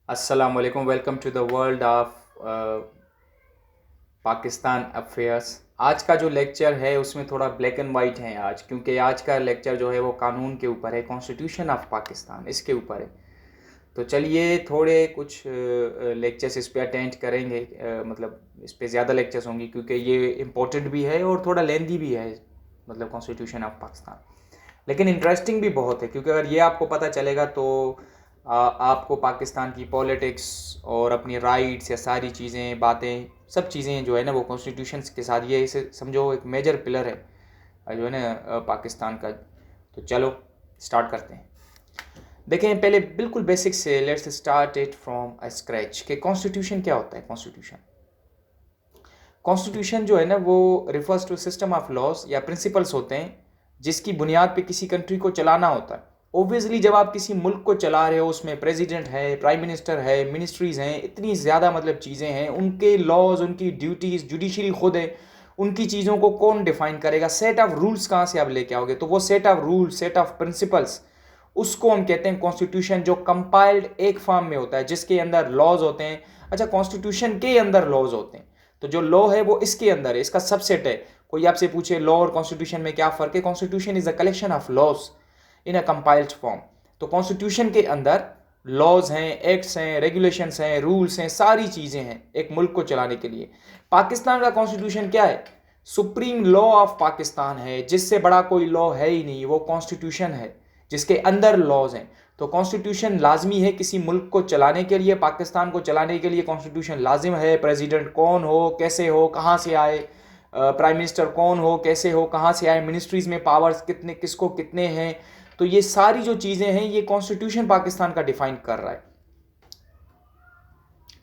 अस्सलामुअलैकुम। Welcome to the world of Pakistan affairs. आज का जो लेक्चर है उसमें थोड़ा ब्लैक एंड वाइट है आज, क्योंकि आज का लेक्चर जो है वो कानून के ऊपर है, कॉन्स्टिट्यूशन ऑफ पाकिस्तान इसके ऊपर है। तो चलिए थोड़े कुछ लेक्चर्स इस पे अटेंड करेंगे, मतलब इस पे ज़्यादा लेक्चर्स होंगे क्योंकि ये इम्पोर्टेंट भी है और थोड़ा लेंदी भी है, मतलब कॉन्स्टिट्यूशन ऑफ पाकिस्तान। लेकिन इंटरेस्टिंग भी बहुत है, क्योंकि अगर ये आपको पता चलेगा तो आपको पाकिस्तान की पॉलिटिक्स और अपनी राइट्स या सारी चीज़ें बातें सब चीज़ें जो है ना वो कॉन्स्टिट्यूशन के साथ, ये इसे समझो एक मेजर पिलर है जो है ना पाकिस्तान का। तो चलो स्टार्ट करते हैं। देखें पहले बिल्कुल बेसिक से, let's start it from a scratch कि कॉन्स्टिट्यूशन क्या होता है। कॉन्स्टिट्यूशन कॉन्स्टिट्यूशन जो है ना वो refers to system of laws या प्रिंसिपल्स होते हैं जिसकी बुनियाद पे किसी कंट्री को चलाना होता है। ओब्वियसली जब आप किसी मुल्क को चला रहे हो उसमें प्रेसिडेंट है, प्राइम मिनिस्टर है, मिनिस्ट्रीज हैं, इतनी ज़्यादा मतलब चीज़ें हैं, उनके लॉज, उनकी ड्यूटीज़, जुडिशरी खुद है, उनकी चीज़ों को कौन डिफाइन करेगा, सेट ऑफ रूल्स कहाँ से आप लेके आओगे, तो वो set of rules, set of principles, उसको हम कहते हैं कॉन्स्टिट्यूशन, जो कंपाइल्ड एक फॉर्म में होता है जिसके अंदर लॉज होते हैं। अच्छा, कॉन्स्टिट्यूशन के अंदर लॉज होते हैं, तो जो लॉ है वो इसके अंदर है, इसका सबसेट है। कोई आपसे पूछे लॉ और कॉन्स्टिट्यूशन में क्या फर्क है, constitution is a collection of laws in a compiled form. तो कॉन्स्टिट्यूशन के अंदर लॉज हैं, एक्ट्स हैं, रेगुलेशंस हैं, रूल्स हैं, सारी चीजें हैं एक मुल्क को चलाने के लिए। पाकिस्तान का कॉन्स्टिट्यूशन क्या है, सुप्रीम लॉ ऑफ पाकिस्तान है, जिससे बड़ा कोई लॉ है ही नहीं, वो कॉन्स्टिट्यूशन है जिसके अंदर लॉज हैं। तो कॉन्स्टिट्यूशन लाजमी है किसी मुल्क को चलाने के लिए, पाकिस्तान को चलाने के लिए कॉन्स्टिट्यूशन लाजिम है। प्रेसिडेंट कौन हो, कैसे हो, कहाँ से आए, प्राइम मिनिस्टर कौन हो, कैसे हो, कहाँ से आए, मिनिस्ट्रीज में पावर्स कितने, किसको कितने हैं, तो ये सारी जो चीज़ें हैं ये कॉन्स्टिट्यूशन पाकिस्तान का डिफाइन कर रहा है।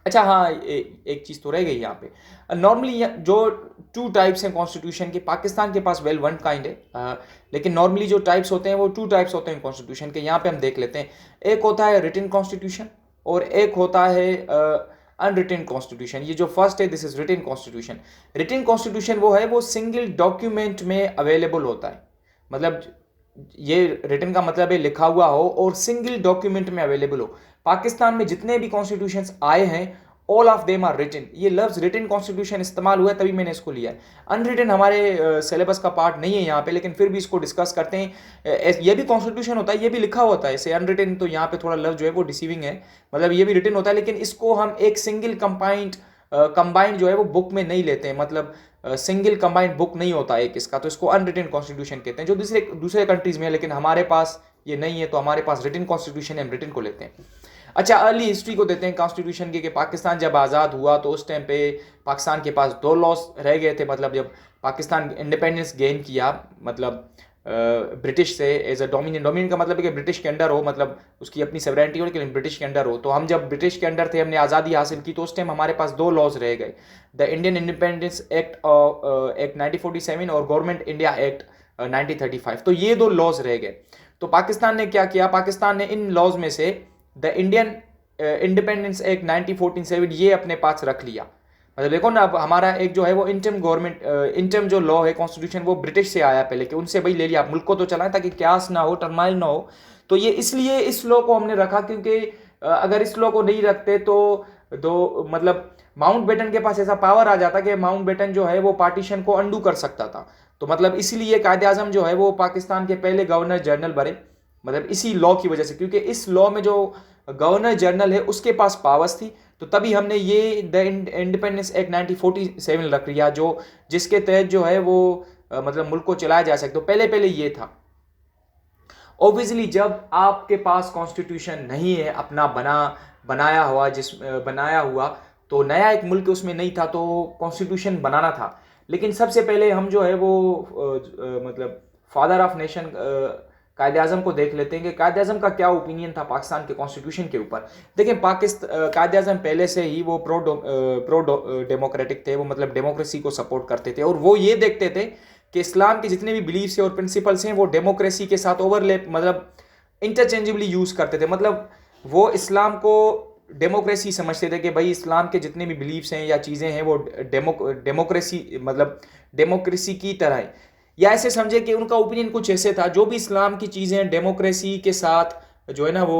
अच्छा हाँ, एक चीज़ तो रह गई यहाँ पे। नॉर्मली जो टू टाइप्स हैं कॉन्स्टिट्यूशन के, पाकिस्तान के पास वेल वन काइंड है, लेकिन नॉर्मली जो टाइप्स होते हैं वो टू टाइप्स होते हैं कॉन्स्टिट्यूशन के। यहाँ पे हम देख लेते हैं, एक होता है रिटन कॉन्स्टिट्यूशन और एक होता है अनरिटन कॉन्स्टिट्यूशन। ये जो फर्स्ट है this is written constitution. Written constitution वो है, वो सिंगल डॉक्यूमेंट में अवेलेबल होता है, मतलब ये रिटन का मतलब है लिखा हुआ हो और सिंगल डॉक्यूमेंट में अवेलेबल हो। पाकिस्तान में जितने भी कॉन्स्टिट्यूशंस आए हैं all of them are written. ये लफ्ज रिटन कॉन्स्टिट्यूशन इस्तेमाल हुआ है तभी मैंने इसको लिया है। अनरिटन हमारे सिलेबस का पार्ट नहीं है यहाँ पे, लेकिन फिर भी इसको डिस्कस करते हैं। ये भी कॉन्स्टिट्यूशन होता है, ये भी लिखा होता है इसे अनरिटन, तो यहाँ पे थोड़ा लफ्ज जो है वो डिसीविंग है, मतलब ये भी रिटन होता है लेकिन इसको हम एक सिंगल कंबाइंड जो है वो बुक में नहीं लेते हैं, मतलब सिंगल कंबाइंड बुक नहीं होता एक इसका, तो इसको अनरिटन कॉन्स्टिट्यूशन कहते हैं, जो दूसरे दूसरे कंट्रीज में है, लेकिन हमारे पास ये नहीं है, तो हमारे पास रिटन कॉन्स्टिट्यूशन है, हम रिटन को लेते हैं। अच्छा, अर्ली हिस्ट्री को देते हैं कॉन्स्टिट्यूशन की कि पाकिस्तान जब आज़ाद हुआ तो उस टाइम पे पाकिस्तान के पास दो लॉस रह गए थे, मतलब जब पाकिस्तान इंडिपेंडेंस गेन किया, मतलब ब्रिटिश से एज अ डोमिनियन का मतलब है कि ब्रिटिश के अंडर हो, मतलब उसकी अपनी सेवरेंटी हो लेकिन ब्रिटिश के अंडर हो। तो हम जब ब्रिटिश के अंडर थे, हमने आज़ादी हासिल की, तो उस टाइम हमारे पास दो लॉज रह गए, द इंडियन इंडिपेंडेंस एक्ट 1947 और गवर्नमेंट इंडिया एक्ट 1935। तो ये दो लॉज रह गए। तो पाकिस्तान ने क्या किया, पाकिस्तान ने इन लॉज में से द इंडियन इंडिपेंडेंस एक्ट 1947 ये अपने पास रख लिया। मतलब देखो ना, अब हमारा एक जो है वो इंटर्म जो लॉ है कॉन्स्टिट्यूशन वो ब्रिटिश से आया पहले, कि उनसे भाई ले लिया, मुल्क को तो चलाएं ताकि क्यास ना हो, टर्माइल ना हो। तो ये इसलिए इस लॉ को हमने रखा, क्योंकि अगर इस लॉ को नहीं रखते तो मतलब माउंट बेटन के पास ऐसा पावर आ जाता कि माउंट बेटन जो है वो पार्टीशन को अंडू कर सकता था। तो मतलब इसलिए कायदे आजम जो है वो पाकिस्तान के पहले गवर्नर जनरल बने, मतलब इसी लॉ की वजह से, क्योंकि इस लॉ में जो गवर्नर जनरल है उसके पास पावर्स थी, तो तभी हमने ये द इंडिपेंडेंस एक्ट 1947 रख लिया, जो जिसके तहत जो है वो मतलब मुल्क को चलाया जा सकता। तो पहले पहले ये था। ऑब्वियसली जब आपके पास कॉन्स्टिट्यूशन नहीं है अपना बनाया हुआ, तो नया एक मुल्क उसमें नहीं था, तो कॉन्स्टिट्यूशन बनाना था। लेकिन सबसे पहले हम जो है वो मतलब फादर ऑफ नेशन कायदे आजम को देख लेते हैं कि कायदे आजम का क्या ओपिनियन था पाकिस्तान के कॉन्स्टिट्यूशन के ऊपर। देखिए पाकिस्तान कायदे आजम पहले से ही वो प्रो डेमोक्रेटिक थे, वो मतलब डेमोक्रेसी को सपोर्ट करते थे, और वो ये देखते थे कि इस्लाम के जितने भी बिलीफ्स हैं और प्रिंसिपल्स हैं वो डेमोक्रेसी के साथ ओवरलैप, मतलब इंटरचेंजेबली यूज करते थे। मतलब वो इस्लाम को डेमोक्रेसी समझते थे कि भाई इस्लाम के जितने भी बिलीफ्स हैं या चीज़ें हैं वो डेमोक्रेसी, मतलब डेमोक्रेसी की तरह है, या ऐसे समझे कि उनका ओपिनियन कुछ ऐसे था, जो भी इस्लाम की चीज़ें डेमोक्रेसी के साथ जो है ना वो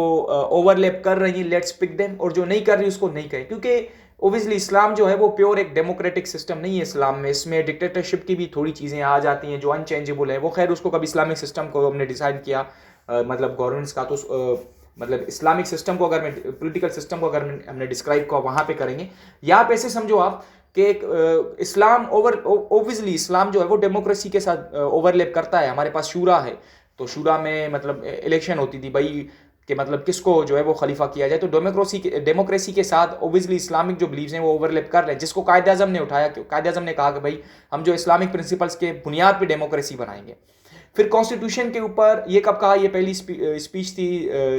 ओवरलैप कर रही हैं, लेट्स पिक देम, और जो नहीं कर रही उसको नहीं कहें, क्योंकि ओबियसली इस्लाम जो है वो प्योर एक डेमोक्रेटिक सिस्टम नहीं है। इस्लाम में इसमें डिक्टेटरशिप की भी थोड़ी चीज़ें आ जाती हैं जो अनचेंजेबल है। वो खैर उसको कभी इस्लामिक सिस्टम को हमने डिसाइड किया मतलब गवर्नेंस का, तो मतलब इस्लामिक सिस्टम को अगर मैं पॉलिटिकल सिस्टम को अगर हमने डिस्क्राइब को वहाँ पे करेंगे। यहाँ पे ऐसे समझो आप कि एक इस्लाम ओबियसली इस्लाम जो है वो डेमोक्रेसी के साथ ओवरलैप करता है। हमारे पास शूरा है, तो शूरा में मतलब इलेक्शन होती थी भाई कि मतलब किसको जो है वो खलीफा किया जाए, तो डेमोक्रेसी के साथ ओबियसली इस्लामिक जो बिलीव्स हैं वो ओवरलैप कर रहे हैं, जिसको कायदे आज़म ने उठाया। कायदे आज़म ने कहा कि भाई हम जो इस्लामिक प्रिंसिपल्स के बुनियाद पे डेमोक्रेसी बनाएंगे। फिर कॉन्स्टिट्यूशन के ऊपर ये कब कहा, ये पहली स्पीच थी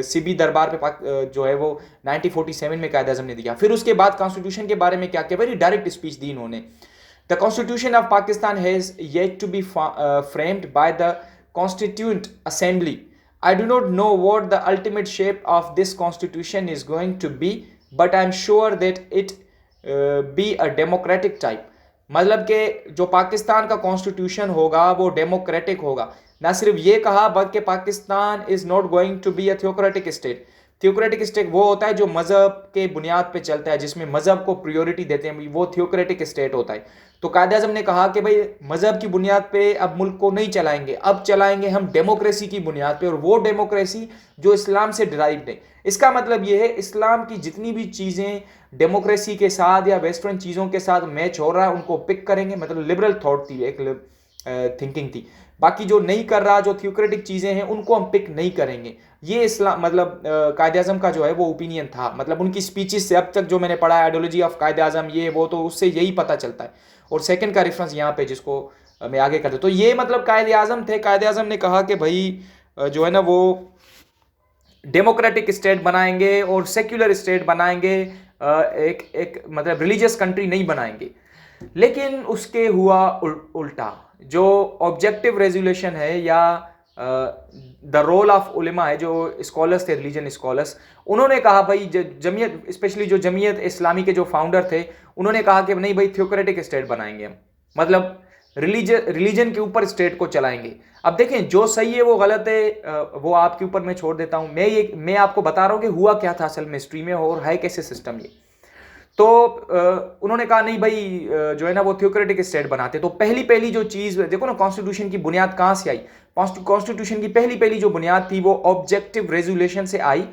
सिबी दरबार पे जो है वो 1947 में कायदे आज़म ने दिया। फिर उसके बाद कॉन्स्टिट्यूशन के बारे में क्या किया, वेरी डायरेक्ट स्पीच दी इन्होंने। The constitution of Pakistan has yet to be framed by the constituent assembly. I do not know what the ultimate shape of this constitution is going to be, but I am sure that it be a democratic type. मतलब कि जो पाकिस्तान का constitution होगा वो democratic होगा। ना सिर्फ ये कहा बल्कि Pakistan is not going to be a theocratic state. Theocratic state वो होता है जो मजहब के बुनियाद पे चलता है, जिसमें मजहब को प्रायोरिटी देते हैं, वो थियोक्रेटिक स्टेट होता है। तो कायदे आज़म ने कहा कि भाई मजहब की बुनियाद पे अब मुल्क को नहीं चलाएंगे, अब चलाएंगे हम डेमोक्रेसी की बुनियाद पे, और वो डेमोक्रेसी जो इस्लाम से डिराइव्ड है। इसका मतलब ये है इस्लाम की जितनी भी चीज़ें डेमोक्रेसी के साथ या वेस्टर्न चीज़ों के साथ मैच हो रहा है उनको पिक करेंगे। मतलब लिबरल थॉट थी, एक थिंकिंग थी। बाकी जो नहीं कर रहा, जो थियोक्रेटिक चीज़ें हैं उनको हम पिक नहीं करेंगे। ये इस्लाम मतलब कायदे आज़म का जो है वो ओपिनियन था। मतलब उनकी स्पीचेस से अब तक जो मैंने पढ़ा है, आइडियोलॉजी ऑफ कायदे आज़म ये वो, तो उससे यही पता चलता है। और सेकंड का रेफरेंस यहाँ पे जिसको मैं आगे कर दूँ, तो ये मतलब कायदे आज़म थे। कायदे आज़म ने कहा कि भाई जो है ना वो डेमोक्रेटिक स्टेट बनाएंगे और सेक्युलर स्टेट बनाएंगे, एक मतलब रिलीजियस कंट्री नहीं बनाएंगे। लेकिन उसके हुआ उल्टा। जो ऑब्जेक्टिव रेजोल्यूशन है या द रोल ऑफ उलेमा है, जो स्कॉलर्स थे, रिलीजन स्कॉलर्स, उन्होंने कहा भाई जमीयत, स्पेशली जो जमीयत इस्लामी के जो फाउंडर थे, उन्होंने कहा कि नहीं भाई थियोक्रेटिक स्टेट बनाएंगे हम, मतलब रिलीजन के ऊपर स्टेट को चलाएंगे। अब देखें जो सही है वो गलत है वो आपके ऊपर मैं छोड़ देता हूं। मैं आपको बता रहा हूं कि हुआ क्या था असल में हिस्ट्री में और है कैसे सिस्टम ये। तो उन्होंने कहा नहीं भाई जो है ना वो थियोक्रेटिक स्टेट बनाते। तो पहली जो चीज देखो ना, कॉन्स्टिट्यूशन की बुनियाद कहां से आई। कॉन्स्टिट्यूशन की पहली जो बुनियाद थी वो ऑब्जेक्टिव रेजोल्यूशन से आई,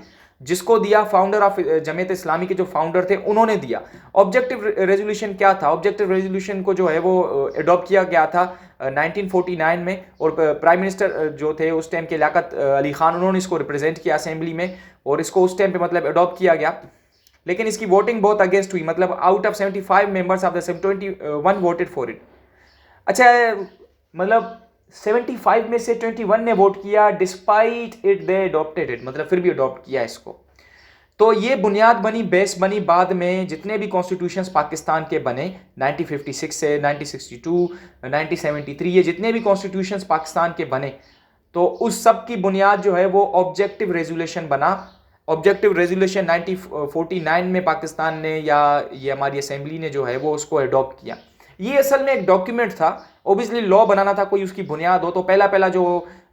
जिसको दिया फाउंडर ऑफ जमीयत इस्लामी के जो फाउंडर थे उन्होंने दिया। ऑब्जेक्टिव रेजोल्यूशन क्या था? ऑब्जेक्टिव रेजोल्यूशन को जो है वो अडॉप्ट किया गया था 1949 में, और प्राइम मिनिस्टर जो थे उस टाइम के लियाकत अली खान, उन्होंने इसको रिप्रेजेंट किया असेंबली में, और इसको उस टाइम पे मतलब अडॉप्ट किया गया। लेकिन इसकी वोटिंग बहुत अगेंस्ट हुई, मतलब out of 75 members of the 21 voted for it. अच्छा मतलब 75 में से 21 ने वोट किया, despite it they adopted it, मतलब फिर भी अडॉप्ट किया इसको। तो ये बुनियाद बनी, बेस बनी। बाद में जितने भी कॉन्स्टिट्यूशंस पाकिस्तान के बने 1956 से 1962, 1973, ये जितने भी कॉन्स्टिट्यूशंस पाकिस्तान के बने, तो उस सब की बुनियाद जो है वो ऑब्जेक्टिव रेजोल्यूशन बना। ऑब्जेक्टिव रेजोल्यूशन 1949 में पाकिस्तान ने या ये हमारी असेंबली ने जो है वो उसको अडॉप्ट किया। ये असल में एक डॉक्यूमेंट था। ओबियसली लॉ बनाना था, कोई उसकी बुनियाद हो, तो पहला जो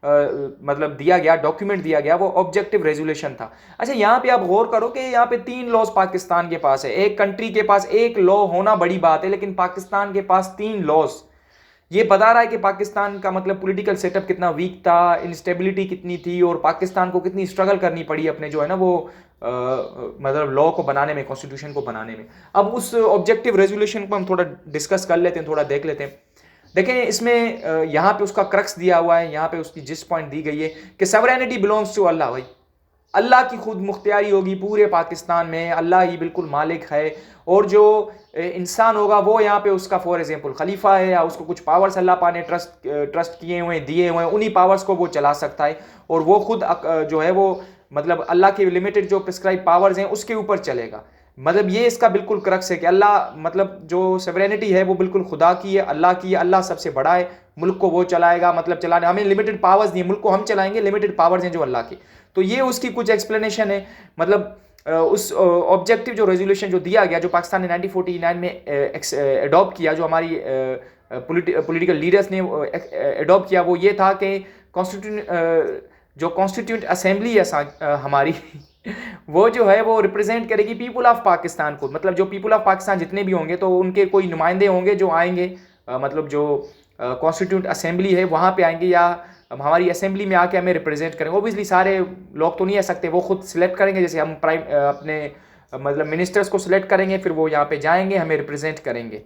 मतलब दिया गया डॉक्यूमेंट दिया गया वो ऑब्जेक्टिव रेजोल्यूशन था। अच्छा यहाँ पे आप गौर करो कि यहाँ पे 3 लॉज पाकिस्तान के पास है। एक कंट्री के पास एक लॉ होना बड़ी बात है, लेकिन पाकिस्तान के पास 3 लॉज। ये बता रहा है कि पाकिस्तान का मतलब पॉलिटिकल सेटअप कितना वीक था, इंस्टेबिलिटी कितनी थी, और पाकिस्तान को कितनी स्ट्रगल करनी पड़ी अपने जो है ना वो मतलब लॉ को बनाने में, कॉन्स्टिट्यूशन को बनाने में। अब उस ऑब्जेक्टिव रेजोल्यूशन को हम थोड़ा डिस्कस कर लेते हैं, थोड़ा देख लेते हैं। देखें इसमें यहाँ पे उसका क्रक्स दिया हुआ है, यहाँ पे उसकी जिस पॉइंट दी गई है कि सवरेनिटी बिलोंग्स टू अल्लाह। भाई अल्लाह की खुद मुख्तियारी होगी पूरे पाकिस्तान में, अल्लाह ही बिल्कुल मालिक है, और जो इंसान होगा वो यहाँ पे उसका फॉर एग्जांपल खलीफा है, या उसको कुछ पावर्स अल्लाह पाक ने ट्रस्ट किए हुए दिए हुए हैं, उन्हीं पावर्स को वो चला सकता है, और वो खुद जो है वो मतलब अल्लाह के लिमिटेड जो प्रिस्क्राइब पावर्स हैं उसके ऊपर चलेगा। मतलब ये इसका बिल्कुल क्रक्स है कि अल्लाह मतलब जो सवरेनिटी है वो बिल्कुल खुदा की है, अल्लाह की है, अल्लाह सबसे बड़ा है, मुल्क को वो चलाएगा, मतलब चलाने हमें लिमिटेड पावर्स नहीं है, मुल्क को हम चलाएंगे, लिमिटेड पावर्स हैं जो अल्लाह की। तो ये उसकी कुछ एक्सप्लेनेशन है। मतलब उस ऑब्जेक्टिव जो रेजोल्यूशन जो दिया गया, जो पाकिस्तान ने 1949 में अडॉप्ट किया, जो हमारी पॉलिटिकल लीडर्स ने अडॉप्ट किया, वो ये था कि जो कॉन्स्टिट्यूंट असेंबली है हमारी वो जो है वो रिप्रेजेंट करेगी पीपल ऑफ पाकिस्तान को, मतलब जो पीपल ऑफ पाकिस्तान जितने भी होंगे तो उनके कोई नुमाइंदे होंगे जो आएंगे, मतलब जो कॉन्स्टिट्यूंट असेंबली है वहाँ पे आएंगे या हमारी असेंबली में आके हमें रिप्रेजेंट करेंगे। ओबियसली सारे लोग तो नहीं आ सकते, वो खुद सिलेक्ट करेंगे, जैसे हम अपने मतलब मिनिस्टर्स को सिलेक्ट करेंगे, फिर वो यहाँ पे जाएंगे हमें रिप्रेजेंट करेंगे।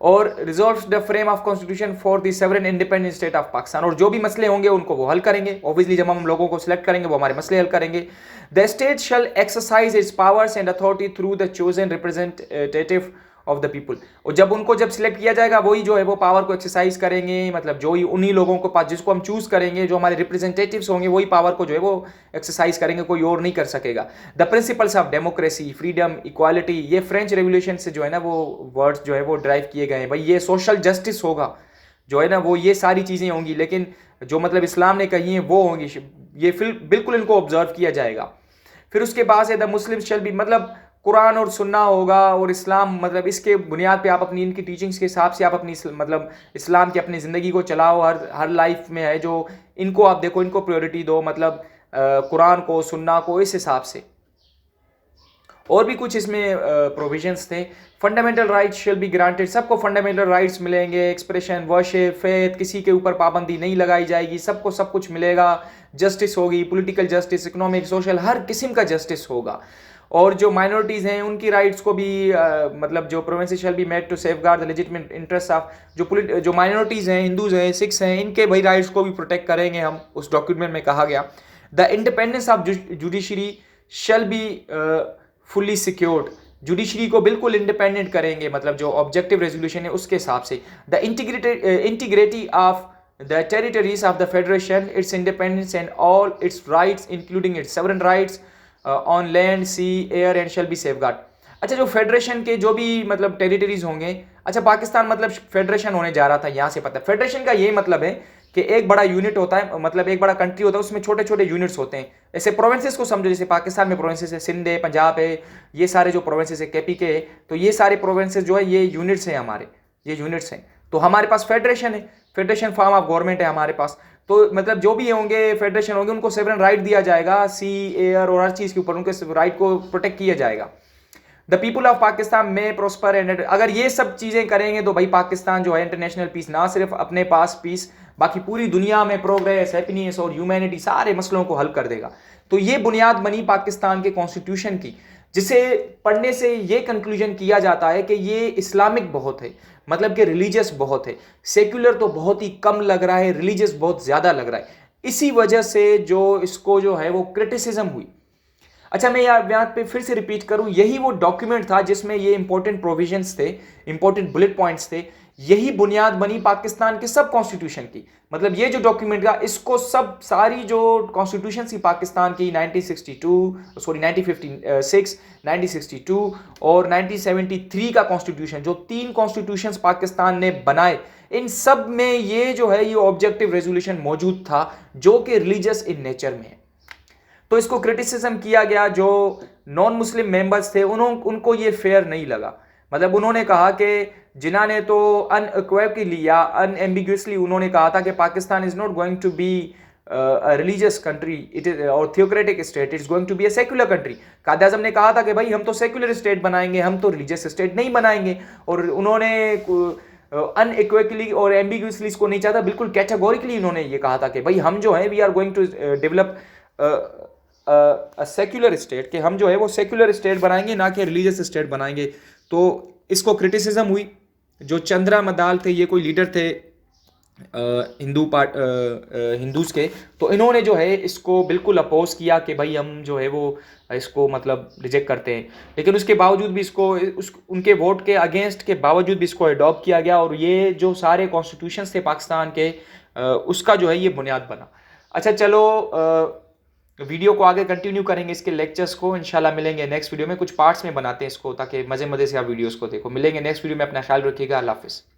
और resolve the frame of constitution for the sovereign independent state of Pakistan, और जो भी मसले होंगे उनको वो हल करेंगे। ऑब्वियसली जब हम लोगों को सिलेक्ट करेंगे वो हमारे मसले हल करेंगे। The state shall exercise its powers and authority through the chosen representative of the people, और जब सिलेक्ट किया जाएगा वही जो है वो पावर को एक्सरसाइज करेंगे, मतलब जो ही उन्हीं लोगों को पास जिसको हम चूज करेंगे, जो हमारे रिप्रेजेंटेटिव्स होंगे वही पावर को जो है वो एक्सरसाइज करेंगे, कोई और नहीं कर सकेगा। The principles of democracy, freedom, equality, ये फ्रेंच रेवोल्यूशन से जो है ना वो वर्ड्स जो है वो ड्राइव किए गए हैं। भाई ये सोशल जस्टिस होगा जो है ना वो, ये सारी चीज़ें होंगी, लेकिन जो मतलब इस्लाम ने कही हैं वो होंगी, ये बिल्कुल इनको ऑब्जर्व किया जाएगा। फिर उसके बाद है द मुस्लिम शैल बी, मतलब कुरान और सुन्ना होगा और इस्लाम, मतलब इसके बुनियाद पे आप अपनी इनकी टीचिंग्स के हिसाब से आप अपनी मतलब इस्लाम की अपनी ज़िंदगी को चलाओ। हर लाइफ में है जो इनको आप देखो, इनको प्रायोरिटी दो, मतलब कुरान को, सुन्ना को, इस हिसाब से। और भी कुछ इसमें प्रोविजंस थे। Fundamental rights shall be granted, सबको फंडामेंटल राइट्स मिलेंगे। एक्सप्रेशन, वर्शिप, फेथ, किसी के ऊपर पाबंदी नहीं लगाई जाएगी, सबको सब कुछ मिलेगा। जस्टिस होगी, पॉलिटिकल जस्टिस, इकोनॉमिक, सोशल, हर किस्म का जस्टिस होगा। और जो माइनॉरिटीज़ हैं उनकी राइट्स को भी मतलब जो provinces shall be made to safeguard the legitimate interest of, जो माइनॉरिटीज़ हैं, हिंदूज हैं, सिख्स हैं, इनके भाई राइट्स को भी प्रोटेक्ट करेंगे हम, उस डॉक्यूमेंट में कहा गया। The independence of judiciary shall be fully secured, judiciary को बिल्कुल इंडिपेंडेंट करेंगे, मतलब जो ऑब्जेक्टिव रेजोल्यूशन है उसके हिसाब से। The integrity of the territories of the federation, its independence and all its rights including its sovereign rights on land, sea, air and shall be safeguard. अच्छा, जो फेडरेशन के जो भी मतलब टेरिटरीज होंगे, अच्छा पाकिस्तान मतलब फेडरेशन होने जा रहा था, यहाँ से पता है फेडरेशन का ये मतलब है कि एक बड़ा यूनिट होता है, मतलब एक बड़ा कंट्री होता है, उसमें छोटे छोटे यूनिट्स होते हैं। ऐसे प्रोविंसेस को समझो, जैसे पाकिस्तान में प्रोविंसेस है, सिंध है, पंजाब है, ये सारे जो प्रोविंसेस है, KPK है, तो ये सारे प्रोविंसेस जो है ये यूनिट्स हैं हमारे, ये यूनिट्स हैं। तो हमारे पास फेडरेशन है, फेडरेशन फॉर्म ऑफ गवर्नमेंट है हमारे पास। तो मतलब जो भी होंगे फेडरेशन होंगे उनको सेवरन राइट दिया जाएगा, सी, एयर और हर चीज़ के ऊपर उनके राइट को प्रोटेक्ट किया जाएगा। द पीपल ऑफ पाकिस्तान में प्रोस्पर एंड, अगर ये सब चीज़ें करेंगे तो भाई पाकिस्तान जो है इंटरनेशनल पीस, ना सिर्फ अपने पास पीस, बाकी पूरी दुनिया में प्रोग्रेस, हैप्पीनेस और ह्यूमैनिटी, सारे मसलों को हल कर देगा। तो ये बुनियाद बनी पाकिस्तान के कॉन्स्टिट्यूशन की, जिसे पढ़ने से ये कंक्लूजन किया जाता है कि ये इस्लामिक बहुत है, मतलब कि रिलीजियस बहुत है। सेक्युलर तो बहुत ही कम लग रहा है, रिलीजियस बहुत ज़्यादा लग रहा है। इसी वजह से जो इसको जो है वो क्रिटिसिज्म हुई। अच्छा, मैं यहाँ पे फिर से रिपीट करूं, यही वो डॉक्यूमेंट था जिसमें ये इंपॉर्टेंट प्रोविजंस थे, इंपॉर्टेंट बुलेट पॉइंट्स थे। यही बुनियाद बनी पाकिस्तान के सब कॉन्स्टिट्यूशन की। मतलब ये जो डॉक्यूमेंट था, इसको सब सारी जो कॉन्स्टिट्यूशन थी पाकिस्तान की 1956, 1962 और 1973 का कॉन्स्टिट्यूशन, जो 3 कॉन्स्टिट्यूशन पाकिस्तान ने बनाए, इन सब में ये जो है ये ऑब्जेक्टिव रेजोल्यूशन मौजूद था जो कि रिलीजियस इन नेचर में है। तो इसको क्रिटिसिज्म किया गया। जो नॉन मुस्लिम मेंबर्स थे उनको ये फेयर नहीं लगा। मतलब उन्होंने कहा कि जिन्ना ने तो अनइक्वेकली या अनएम्बिगुअसली उन्होंने कहा था कि Pakistan is not going to be religious country, it is और theocratic state, is going to be a secular country. Quaid Azam ने कहा था कि भाई हम तो सेक्युलर स्टेट बनाएंगे, हम तो रिलीजियस स्टेट नहीं बनाएंगे। और उन्होंने अनइक्वेकली और एम्बिगुअसली इसको नहीं चाहता, बिल्कुल कैटेगोरिकली उन्होंने ये कहा था कि भाई हम जो है we are going to develop secular state, के हम जो है वो सेक्युलर स्टेट बनाएंगे, ना कि रिलीजियस स्टेट बनाएंगे। तो इसको क्रिटिसिज्म हुई। जो चंद्रा मदाल थे, ये कोई लीडर थे हिंदूज के, तो इन्होंने जो है इसको बिल्कुल अपोज किया कि भाई हम जो है वो इसको मतलब रिजेक्ट करते हैं। लेकिन उसके बावजूद भी इसको उनके वोट के अगेंस्ट के बावजूद भी इसको अडॉप्ट किया गया, और ये जो सारे कॉन्स्टिट्यूशंस थे पाकिस्तान के उसका जो है ये बुनियाद बना। अच्छा चलो, वीडियो को आगे कंटिन्यू करेंगे, इसके लेक्चर्स को इंशाल्लाह मिलेंगे नेक्स्ट वीडियो में। कुछ पार्ट्स में बनाते हैं इसको ताकि मज़े से आप वीडियोस को देखो। मिलेंगे नेक्स्ट वीडियो में, अपना ख्याल रखिएगा। अल्लाह हाफिज़।